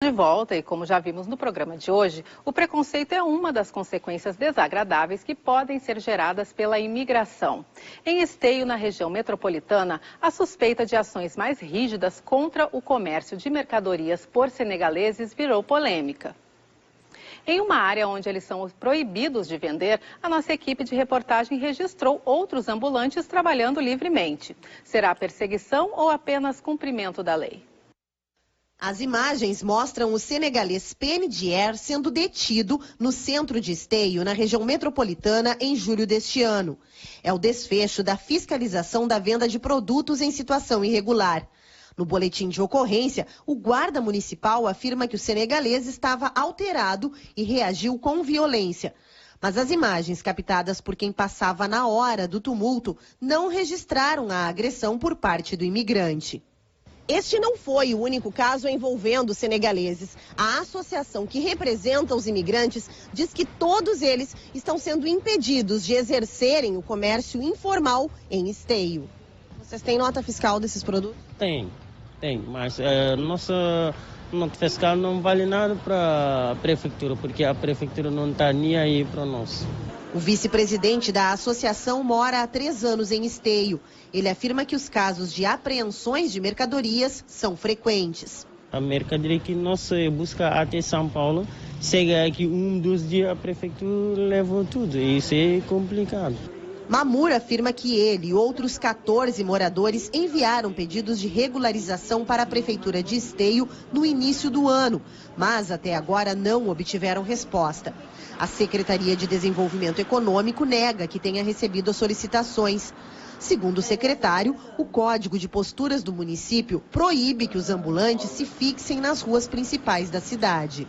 de volta e, como já vimos no programa de hoje, o preconceito é uma das consequências desagradáveis que podem ser geradas pela imigração. Em Esteio, na região metropolitana, a suspeita de ações mais rígidas contra o comércio de mercadorias por senegaleses virou polêmica. Em uma área onde eles são proibidos de vender, a nossa equipe de reportagem registrou outros ambulantes trabalhando livremente. Será perseguição ou apenas cumprimento da lei? As imagens mostram o senegalês Pene Dier sendo detido no centro de Esteio, na região metropolitana, em julho deste ano. É o desfecho da fiscalização da venda de produtos em situação irregular. No boletim de ocorrência, o guarda municipal afirma que o senegalês estava alterado e reagiu com violência. Mas as imagens captadas por quem passava na hora do tumulto não registraram a agressão por parte do imigrante. Este não foi o único caso envolvendo senegaleses. A associação que representa os imigrantes diz que todos eles estão sendo impedidos de exercerem o comércio informal em Esteio. Vocês têm nota fiscal desses produtos? Tem, mas nossa nota fiscal não vale nada para a prefeitura, porque a prefeitura não está nem aí para nós. O vice-presidente da associação mora há 3 anos em Esteio. Ele afirma que os casos de apreensões de mercadorias são frequentes. A mercadoria que nós busca até São Paulo, chega aqui 2 dias, a prefeitura leva tudo. Isso é complicado. Mamur afirma que ele e outros 14 moradores enviaram pedidos de regularização para a Prefeitura de Esteio no início do ano, mas até agora não obtiveram resposta. A Secretaria de Desenvolvimento Econômico nega que tenha recebido as solicitações. Segundo o secretário, o Código de Posturas do município proíbe que os ambulantes se fixem nas ruas principais da cidade.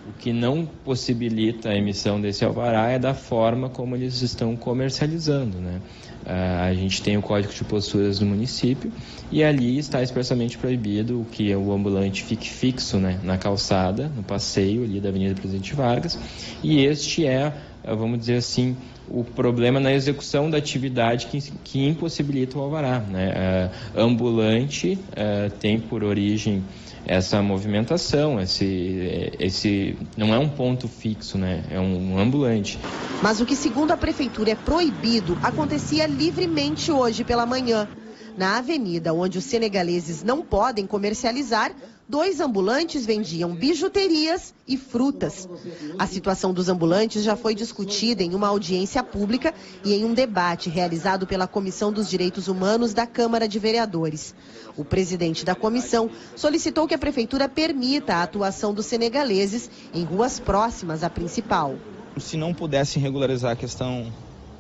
O que não possibilita a emissão desse alvará é da forma como eles estão comercializando, né? A gente tem o Código de Posturas do município e ali está expressamente proibido que o ambulante fique fixo, né, na calçada, no passeio ali da Avenida Presidente Vargas. E este é, vamos dizer assim, o problema na execução da atividade que impossibilita o alvará, né? Ambulante tem por origem essa movimentação, esse não é um ponto fixo, né? É um ambulante. Mas o que, segundo a prefeitura, é proibido, acontecia livremente hoje pela manhã. Na avenida onde os senegaleses não podem comercializar, 2 ambulantes vendiam bijuterias e frutas. A situação dos ambulantes já foi discutida em uma audiência pública e em um debate realizado pela Comissão dos Direitos Humanos da Câmara de Vereadores. O presidente da comissão solicitou que a prefeitura permita a atuação dos senegaleses em ruas próximas à principal. Se não pudessem regularizar a questão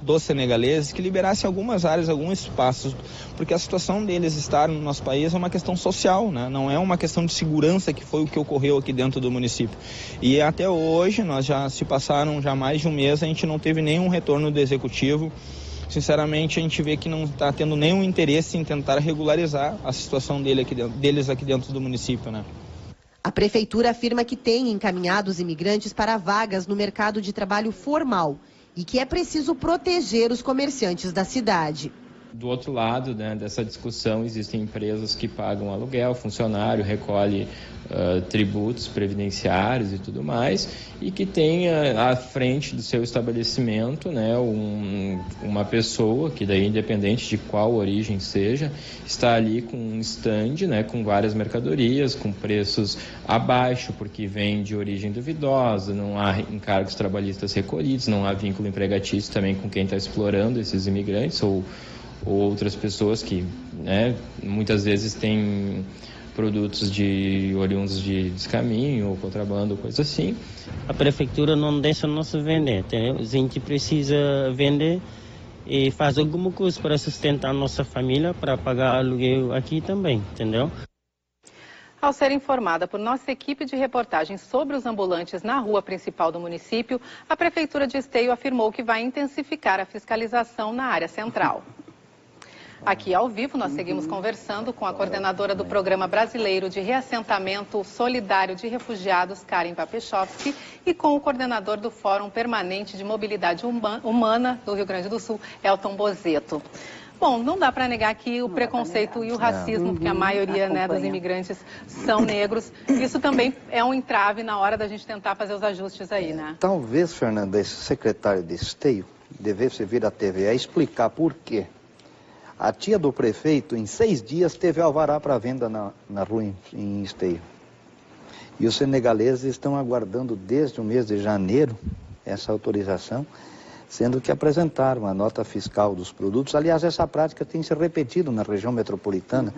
dos senegaleses, que liberasse algumas áreas, alguns espaços, porque a situação deles estar no nosso país é uma questão social, né? Não é uma questão de segurança, que foi o que ocorreu aqui dentro do município. E até hoje, nós já se passaram já mais de um mês, a gente não teve nenhum retorno do executivo. Sinceramente, a gente vê que não está tendo nenhum interesse em tentar regularizar a situação deles aqui dentro do município, né? A prefeitura afirma que tem encaminhado os imigrantes para vagas no mercado de trabalho formal e que é preciso proteger os comerciantes da cidade. Do outro lado, né, dessa discussão, existem empresas que pagam aluguel, funcionário, recolhe tributos previdenciários e tudo mais, e que tem à frente do seu estabelecimento, né, uma pessoa que daí, independente de qual origem seja, está ali com um stand, né, com várias mercadorias, com preços abaixo, porque vem de origem duvidosa, não há encargos trabalhistas recolhidos, não há vínculo empregatício também com quem está explorando esses imigrantes ou outras pessoas que, né, muitas vezes têm produtos oriundos de descaminho ou contrabando, coisa assim. A prefeitura não deixa nós vender, entendeu? A gente precisa vender e fazer alguma coisa para sustentar nossa família, para pagar aluguel aqui também, entendeu? Ao ser informada por nossa equipe de reportagem sobre os ambulantes na rua principal do município, a Prefeitura de Esteio afirmou que vai intensificar a fiscalização na área central. Aqui ao vivo nós seguimos conversando com a coordenadora do Programa Brasileiro de Reassentamento Solidário de Refugiados, Karen Papechowski, e com o coordenador do Fórum Permanente de Mobilidade Humana do Rio Grande do Sul, Elton Bozeto. Bom, não dá para negar que o preconceito e o racismo, porque a maioria, né, dos imigrantes são negros, isso também é um entrave na hora da gente tentar fazer os ajustes aí, né? Talvez, Fernanda, esse secretário de Esteio devesse vir à TV a explicar por quê. A tia do prefeito, em 6 dias, teve alvará para venda na rua em Esteio. E os senegaleses estão aguardando desde o mês de janeiro essa autorização, sendo que apresentaram a nota fiscal dos produtos. Aliás, essa prática tem se repetido na região metropolitana.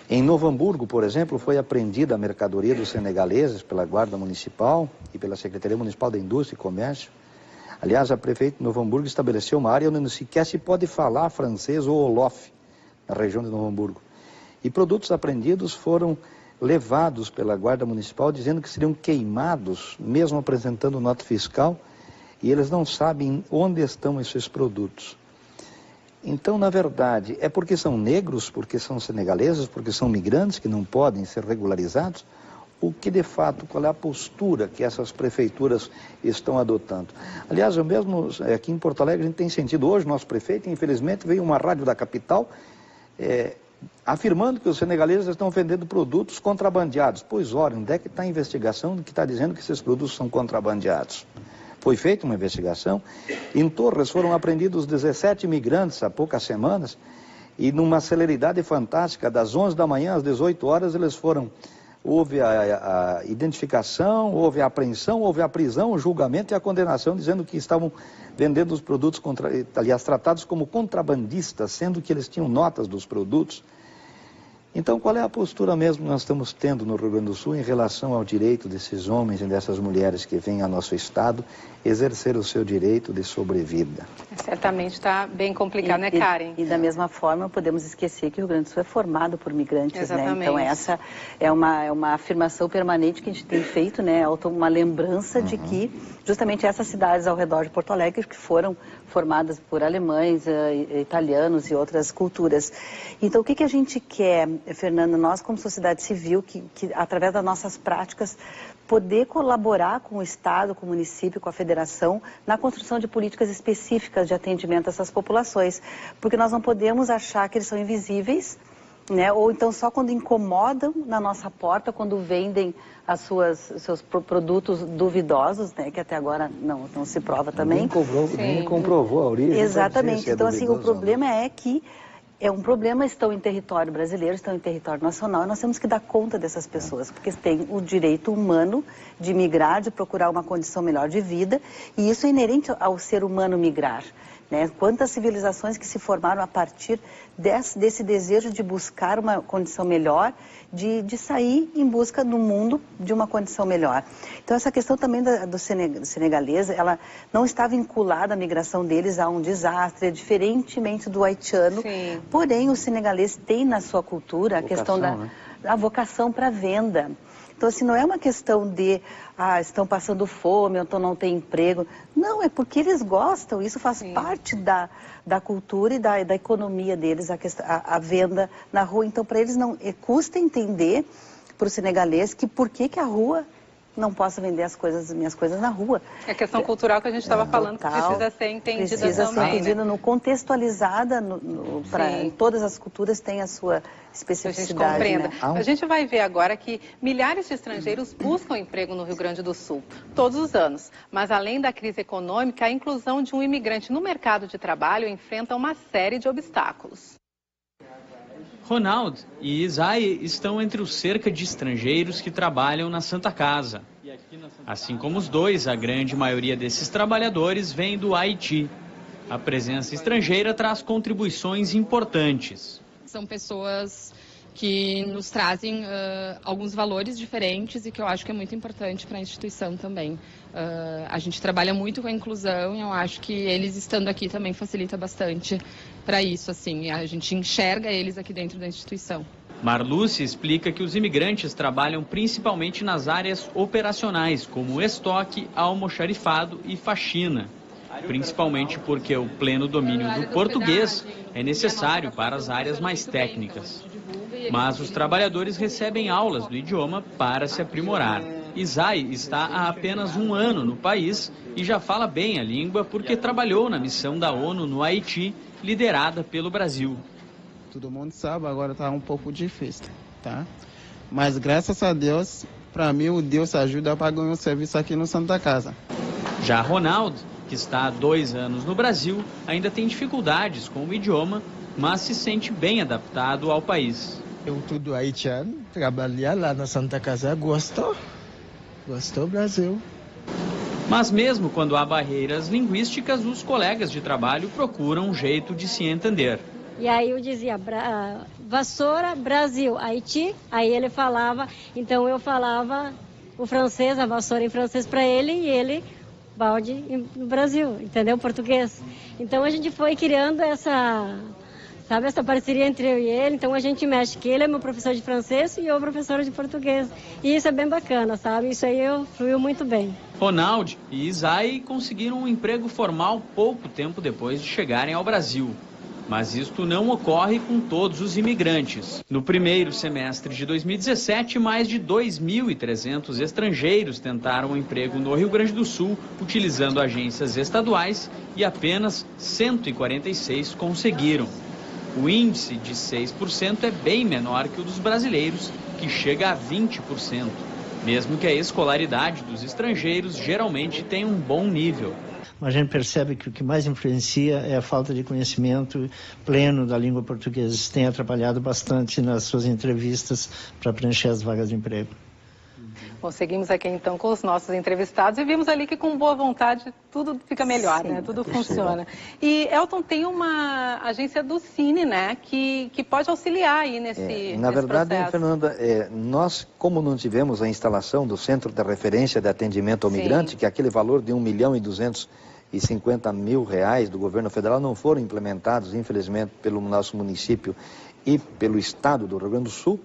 Em Novo Hamburgo, por exemplo, foi apreendida a mercadoria dos senegaleses pela Guarda Municipal e pela Secretaria Municipal da Indústria e Comércio. Aliás, a prefeita de Novo Hamburgo estabeleceu uma área onde sequer se pode falar francês ou wolof, na região de Novo Hamburgo. E produtos apreendidos foram levados pela Guarda Municipal dizendo que seriam queimados, mesmo apresentando nota fiscal, e eles não sabem onde estão esses produtos. Então, na verdade, é porque são negros, porque são senegaleses, porque são migrantes que não podem ser regularizados? O que, de fato, qual é a postura que essas prefeituras estão adotando? Aliás, eu mesmo, aqui em Porto Alegre, a gente tem sentido hoje, nosso prefeito, infelizmente, veio uma rádio da capital, afirmando que os senegaleses estão vendendo produtos contrabandeados. Pois, ora, onde é que está a investigação que está dizendo que esses produtos são contrabandeados? Foi feita uma investigação. Em Torres foram apreendidos 17 imigrantes há poucas semanas e numa celeridade fantástica, das 11 da manhã às 18 horas, eles foram... Houve a identificação, houve a apreensão, houve a prisão, o julgamento e a condenação, dizendo que estavam vendendo os produtos, aliás, tratados como contrabandistas, sendo que eles tinham notas dos produtos. Então, qual é a postura mesmo que nós estamos tendo no Rio Grande do Sul em relação ao direito desses homens e dessas mulheres que vêm ao nosso estado exercer o seu direito de sobrevida? Certamente está bem complicado, né, Karen? E da mesma forma, podemos esquecer que o Rio Grande do Sul é formado por migrantes, Exatamente. né? Então, essa é uma afirmação permanente que a gente tem feito, né? Uma lembrança de que justamente essas cidades ao redor de Porto Alegre que foram formadas por alemães, italianos e outras culturas. Então, o que a gente quer, Fernanda, nós como sociedade civil, que através das nossas práticas, poder colaborar com o Estado, com o município, com a federação, na construção de políticas específicas de atendimento a essas populações. Porque nós não podemos achar que eles são invisíveis, né? Ou então só quando incomodam na nossa porta, quando vendem seus produtos duvidosos, né? Que até agora não se prova também. Nem comprovou a origem. Exatamente. Então, assim, o problema é que é um problema, estão em território brasileiro, estão em território nacional, e nós temos que dar conta dessas pessoas, porque têm o direito humano de migrar, de procurar uma condição melhor de vida, e isso é inerente ao ser humano migrar, né? Quantas civilizações que se formaram a partir desse desejo de buscar uma condição melhor, de sair em busca no mundo de uma condição melhor. Então, essa questão também do senegalês, ela não está vinculada à migração deles a um desastre, diferentemente do haitiano. Sim. Porém, o senegalês tem na sua cultura a questão da vocação para venda. Então, assim, não é uma questão de, estão passando fome, ou então não tem emprego. Não, é porque eles gostam, isso faz parte da cultura e da economia deles, a venda na rua. Então, para eles não custa entender, para o senegalês, que por que a rua não possa vender as minhas coisas na rua. É a questão cultural que a gente estava falando, que precisa ser entendida também. Precisa ser entendida, contextualizada, para todas as culturas tem a sua especificidade. A gente compreenda. Né? A gente vai ver agora que milhares de estrangeiros buscam emprego no Rio Grande do Sul, todos os anos. Mas além da crise econômica, a inclusão de um imigrante no mercado de trabalho enfrenta uma série de obstáculos. Ronald e Isai estão entre os cerca de estrangeiros que trabalham na Santa Casa. Assim como os dois, a grande maioria desses trabalhadores vem do Haiti. A presença estrangeira traz contribuições importantes. São pessoas que nos trazem alguns valores diferentes e que eu acho que é muito importante para a instituição também. A gente trabalha muito com a inclusão e eu acho que eles estando aqui também facilita bastante para isso, assim, a gente enxerga eles aqui dentro da instituição. Marluce explica que os imigrantes trabalham principalmente nas áreas operacionais, como estoque, almoxarifado e faxina, principalmente porque o pleno domínio do português é necessário para as áreas mais técnicas. Mas os trabalhadores recebem aulas do idioma para se aprimorar. Isai está há apenas 1 ano no país e já fala bem a língua porque trabalhou na missão da ONU no Haiti, liderada pelo Brasil. Todo mundo sabe, agora está um pouco difícil, tá? Mas graças a Deus, para mim o Deus ajuda para ganhar um serviço aqui no Santa Casa. Já Ronaldo, que está há 2 anos no Brasil, ainda tem dificuldades com o idioma, mas se sente bem adaptado ao país. Eu tudo haitiano, trabalhar lá na Santa Casa, gostou Brasil. Mas mesmo quando há barreiras linguísticas, os colegas de trabalho procuram um jeito de se entender. E aí eu dizia, vassoura, Brasil, Haiti, aí ele falava, então eu falava o francês, a vassoura em francês para ele e ele balde no Brasil, entendeu? Português. Então a gente foi criando essa parceria entre eu e ele, então a gente mexe, que ele é meu professor de francês e eu professora de português. E isso é bem bacana, sabe? Isso aí fluiu muito bem. Ronaldo e Isai conseguiram um emprego formal pouco tempo depois de chegarem ao Brasil. Mas isto não ocorre com todos os imigrantes. No primeiro semestre de 2017, mais de 2.300 estrangeiros tentaram um emprego no Rio Grande do Sul, utilizando agências estaduais, e apenas 146 conseguiram. O índice de 6% é bem menor que o dos brasileiros, que chega a 20%. Mesmo que a escolaridade dos estrangeiros geralmente tenha um bom nível. Mas a gente percebe que o que mais influencia é a falta de conhecimento pleno da língua portuguesa. Isso tem atrapalhado bastante nas suas entrevistas para preencher as vagas de emprego. Bom, seguimos aqui então com os nossos entrevistados e vimos ali que com boa vontade tudo fica melhor, né? Tudo funciona. E Elton, tem uma agência do Cine, né? Que pode auxiliar aí nesse Na verdade, processo. Fernanda, nós, como não tivemos a instalação do Centro de Referência de Atendimento ao Migrante, que aquele valor de R$1.250.000 do governo federal não foram implementados, infelizmente, pelo nosso município e pelo estado do Rio Grande do Sul,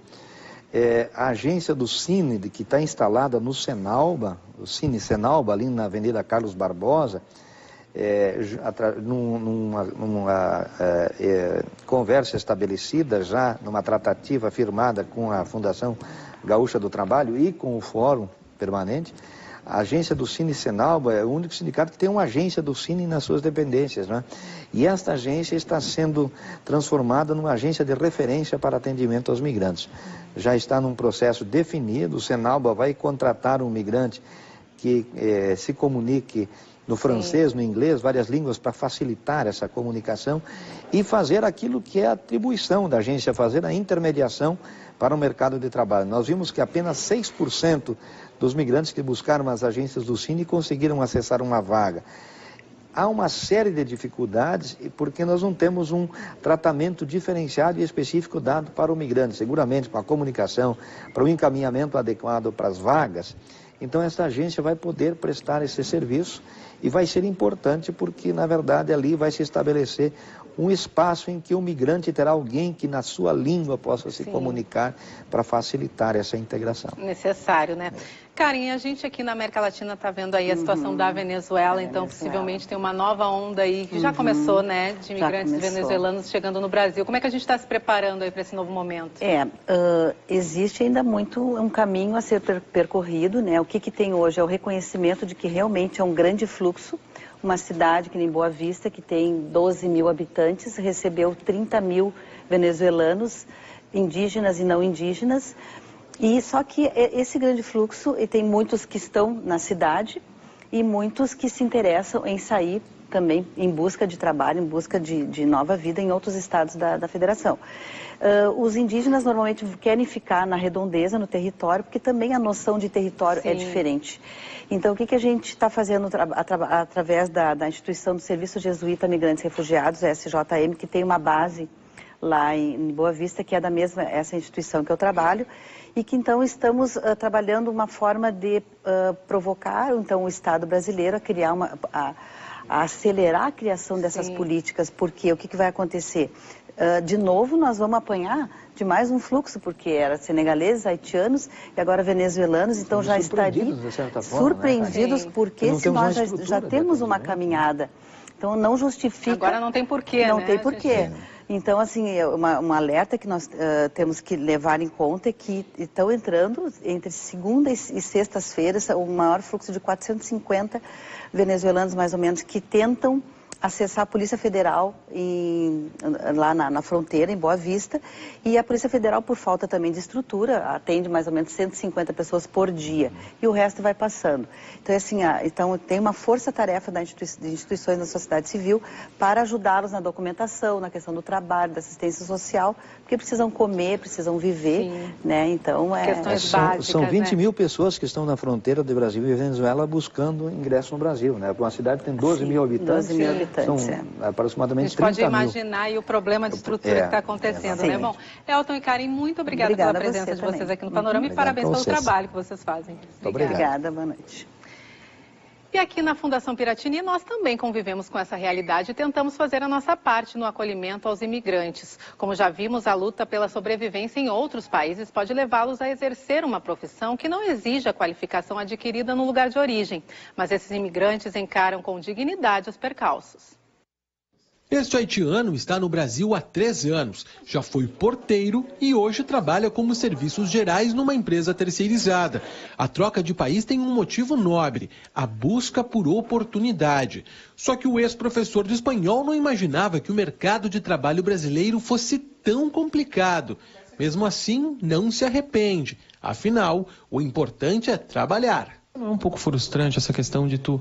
a agência do Cine, que está instalada no Senalba, o Cine Senalba, ali na Avenida Carlos Barbosa, numa conversa estabelecida já, numa tratativa firmada com a Fundação Gaúcha do Trabalho e com o Fórum Permanente, a agência do Cine Senalba é o único sindicato que tem uma agência do Cine nas suas dependências, né? E esta agência está sendo transformada numa agência de referência para atendimento aos migrantes. Já está num processo definido, o Senalba vai contratar um migrante que se comunique no francês, no inglês, várias línguas para facilitar essa comunicação e fazer aquilo que é a atribuição da agência, fazer a intermediação para o mercado de trabalho. Nós vimos que apenas 6% dos migrantes que buscaram as agências do Cine conseguiram acessar uma vaga. Há uma série de dificuldades porque nós não temos um tratamento diferenciado e específico dado para o migrante, seguramente com a comunicação, para o encaminhamento adequado para as vagas. Então essa agência vai poder prestar esse serviço e vai ser importante porque, na verdade, ali vai se estabelecer um espaço em que o migrante terá alguém que na sua língua possa se comunicar para facilitar essa integração. Necessário, né? Karen, a gente aqui na América Latina está vendo aí a situação da Venezuela, então possivelmente tem uma nova onda aí, que já começou, né, de imigrantes venezuelanos chegando no Brasil. Como é que a gente está se preparando aí para esse novo momento? Existe ainda muito um caminho a ser percorrido, né? O que tem hoje é o reconhecimento de que realmente é um grande fluxo. Uma cidade que nem Boa Vista, que tem 12 mil habitantes, recebeu 30 mil venezuelanos, indígenas e não indígenas. E só que esse grande fluxo, e tem muitos que estão na cidade e muitos que se interessam em sair também em busca de trabalho, em busca de nova vida em outros estados da federação. Os indígenas normalmente querem ficar na redondeza, no território, porque também a noção de território é diferente. Então, o que a gente está fazendo através da instituição do Serviço Jesuíta Migrantes e Refugiados, SJM, que tem uma base lá em Boa Vista, que é da mesma essa instituição que eu trabalho, e que então estamos trabalhando uma forma de provocar então o Estado brasileiro a criar a acelerar a criação dessas políticas, porque o que vai acontecer? De novo, nós vamos apanhar de mais um fluxo, porque era senegaleses, haitianos e agora venezuelanos, então já estariam surpreendidos, né? Porque se nós já temos uma caminhada. Então não justifica... Agora não tem porquê, Não né? tem porquê. Então, assim, um alerta que nós temos que levar em conta é que estão entrando entre segunda e sextas-feiras o maior fluxo de 450 venezuelanos, mais ou menos, que tentam acessar a Polícia Federal lá na fronteira, em Boa Vista, e a Polícia Federal, por falta também de estrutura, atende mais ou menos 150 pessoas por dia, e o resto vai passando. Então, assim, então tem uma força-tarefa de instituições da sociedade civil para ajudá-los na documentação, na questão do trabalho, da assistência social, porque precisam comer, precisam viver, né? Então, questões básicas, são 20 mil pessoas que estão na fronteira do Brasil e Venezuela buscando ingresso no Brasil, né? Uma cidade que tem 12 mil habitantes. 12 mil habitantes. São aproximadamente 30 mil. A gente pode imaginar aí o problema de estrutura que está acontecendo, né? Bom, Elton e Karen, muito obrigada pela presença de vocês aqui no Panorama e parabéns pelo trabalho que vocês fazem. Obrigada, boa noite. E aqui na Fundação Piratini, nós também convivemos com essa realidade e tentamos fazer a nossa parte no acolhimento aos imigrantes. Como já vimos, a luta pela sobrevivência em outros países pode levá-los a exercer uma profissão que não exige a qualificação adquirida no lugar de origem. Mas esses imigrantes encaram com dignidade os percalços. Este haitiano está no Brasil há 13 anos, já foi porteiro e hoje trabalha como serviços gerais numa empresa terceirizada. A troca de país tem um motivo nobre, a busca por oportunidade. Só que o ex-professor de espanhol não imaginava que o mercado de trabalho brasileiro fosse tão complicado. Mesmo assim, não se arrepende. Afinal, o importante é trabalhar. Não é um pouco frustrante essa questão de tu,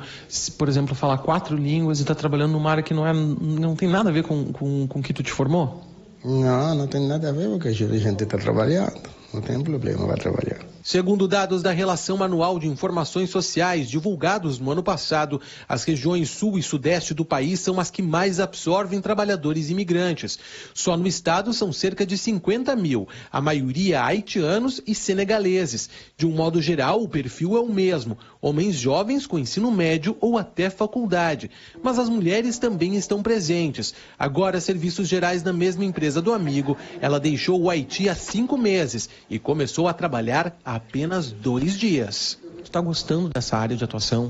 por exemplo, falar 4 línguas e estar trabalhando numa área que não tem nada a ver com o que tu te formou? Não tem nada a ver porque a gente está trabalhando. Não tem problema, vai trabalhar. Segundo dados da Relação Anual de Informações Sociais, divulgados no ano passado, as regiões sul e sudeste do país são as que mais absorvem trabalhadores imigrantes. Só no estado são cerca de 50 mil, a maioria haitianos e senegaleses. De um modo geral, o perfil é o mesmo, homens jovens com ensino médio ou até faculdade. Mas as mulheres também estão presentes. Agora, serviços gerais na mesma empresa do amigo, ela deixou o Haiti há 5 meses e começou a trabalhar há apenas 2 dias. Você está gostando dessa área de atuação?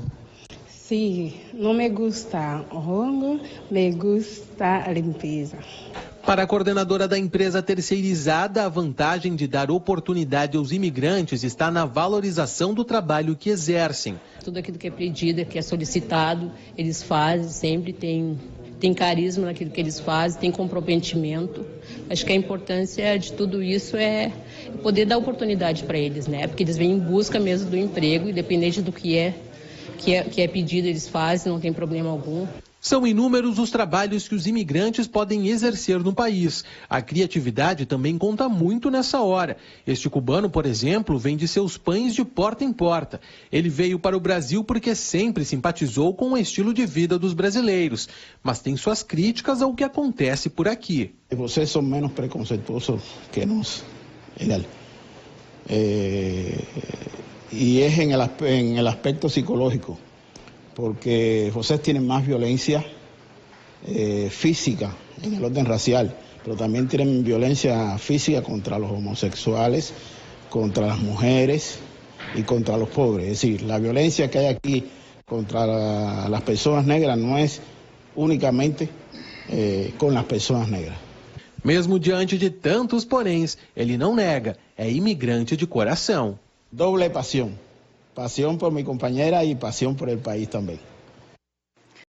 Sim, não me gusta rongo, me gusta a limpeza. Para a coordenadora da empresa terceirizada, a vantagem de dar oportunidade aos imigrantes está na valorização do trabalho que exercem. Tudo aquilo que é pedido, que é solicitado, eles fazem, sempre tem carisma naquilo que eles fazem, tem comprometimento. Acho que a importância de tudo isso é poder dar oportunidade para eles, né? Porque eles vêm em busca mesmo do emprego, independente do que é pedido, eles fazem, não tem problema algum. São inúmeros os trabalhos que os imigrantes podem exercer no país. A criatividade também conta muito nessa hora. Este cubano, por exemplo, vende seus pães de porta em porta. Ele veio para o Brasil porque sempre simpatizou com o estilo de vida dos brasileiros, mas tem suas críticas ao que acontece por aqui. Vocês são menos preconceituosos que nós. E é en el aspecto psicológico. Porque ustedes tienen más violencia física en el orden racial, pero también tienen violencia física contra los homosexuales, contra las mujeres y contra los pobres. Es decir, la violencia que hay aquí contra las personas negras no es únicamente con las personas negras. Mesmo diante de tantos poréns, ele não nega, é imigrante de coração. Doble pasión. Pasión por mi compañera y pasión por el país también.